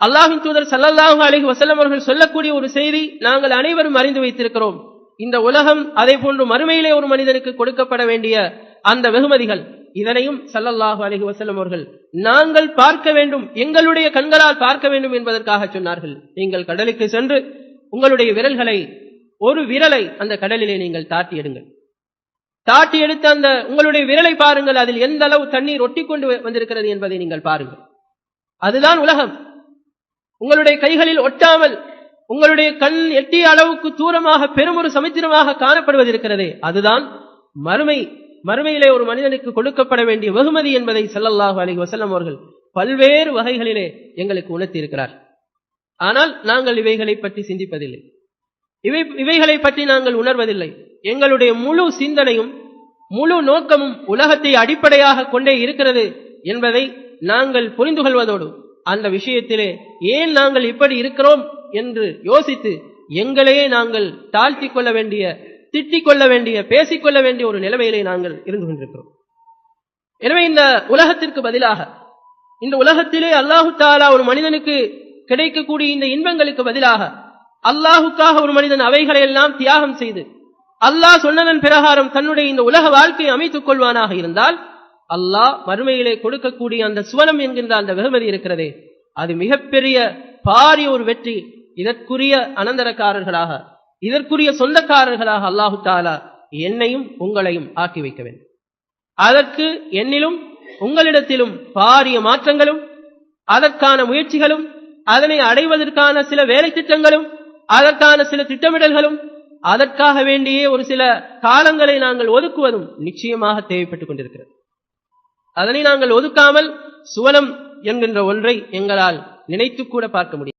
அல்லாஹ்வின் தூதர் ஸல்லல்லாஹு அலைஹி வஸல்லம் அவர்கள் சொல்லக்கூடிய ஒரு செய்தி நாங்கள் அனைவரும் அறிந்து வைத்திருக்கிறோம். இந்த உலகம் அதே போன்று மறுமையிலே ஒரு மனிதனுக்கு கொடுக்கப்பட வேண்டிய அந்த வெகுமதிகள், இதனையும் ஸல்லல்லாஹு அலைஹி வஸல்லம் அவர்கள் நாங்கள் பார்க்க வேண்டும், எங்களுடைய கண்களால் பார்க்க வேண்டும் என்பதற்காக சொன்னார்கள். நீங்கள் கடலுக்கு சென்று உங்களுடைய விரல்களை, ஒரு விரலை அந்த கடலிலே நீங்கள் தாட்டி எடுங்கள். தாட்டி எடுத்த அந்த உங்களுடைய விரலை பாருங்கள், அதில் எந்த அளவு தண்ணீர் ஒட்டி கொண்டு வந்திருக்கிறது என்பதை நீங்கள் பாருங்கள். அதுதான் உலகம். உங்களுடைய கைகளில் ஒட்டாமல் உங்களுடைய கண் எட்டிய அளவுக்கு தூரமாக பெருமொரு சமுத்திரமாக காணப்படுவதிருக்கிறதே, அதுதான் மறுமையிலே ஒரு மனிதனுக்கு கொடுக்கப்பட வேண்டிய வெகுமதி என்பதை ஸல்லல்லாஹு அலைஹி வஸல்லம் அவர்கள் பல்வேறு வகைகளிலே எங்களுக்கு உணர்த்தி இருக்கிறார். ஆனால் நாங்கள் இவைகளை பற்றி சிந்திப்பதில்லை, இவைகளை பற்றி நாங்கள் உணர்வதில்லை. எங்களுடைய முழு சிந்தனையும் முழு நோக்கமும் உலகத்தை அடிப்படையாக கொண்டே இருக்கிறது என்பதை நாங்கள் புரிந்து கொள்வதோடு, அந்த விஷயத்திலே ஏன் நாங்கள் இப்படி இருக்கிறோம் என்று யோசித்து எங்களையே நாங்கள் தாழ்த்திக் கொள்ள வேண்டிய, திட்டிக் கொள்ள வேண்டிய, பேசிக்கொள்ள வேண்டிய ஒரு நிலைமையிலே நாங்கள் இருந்து கொண்டிருக்கிறோம். எனவே இந்த உலகத்திற்கு பதிலாக, இந்த உலகத்திலே அல்லாஹு தஆலா ஒரு மனிதனுக்கு கிடைக்கக்கூடிய இந்த இன்பங்களுக்கு பதிலாக அல்லாஹுக்காக ஒரு மனிதன் அவைகளை எல்லாம் தியாகம் செய்து அல்லாஹ் சொன்னதன் பிரகாரம் தன்னுடைய இந்த உலக வாழ்க்கையை அமைத்துக் கொள்வானாக இருந்தால், அல்லாஹ் மறுமையிலே கொடுக்கக்கூடிய அந்த சுவனம் என்கின்ற அந்த வெகுமதி இருக்கிறதே, அது மிகப்பெரிய பாரிய ஒரு வெற்றி. இதற்குரிய அனந்தரக்காரர்களாக, இதற்குரிய சொந்தக்காரர்களாக அல்லாஹு தஆலா என்னையும் உங்களையும் ஆக்கி வைக்க வேண்டும். அதற்கு என்னிலும் உங்களிடத்திலும் பாரிய மாற்றங்களும், அதற்கான முயற்சிகளும், அதனை அடைவதற்கான சில வேலை திட்டங்களும், அதற்கான சில திட்டமிடல்களும், அதற்காக வேண்டியே ஒரு சில காலங்களை நாங்கள் ஒதுக்குவதும் நிச்சயமாக தேவைப்பட்டுக் கொண்டிருக்கிறது. அதனை நாங்கள் ஒதுக்காமல் சுவனம் என்கின்ற ஒன்றை எங்களால் நினைத்து கூட பார்க்க முடியும்.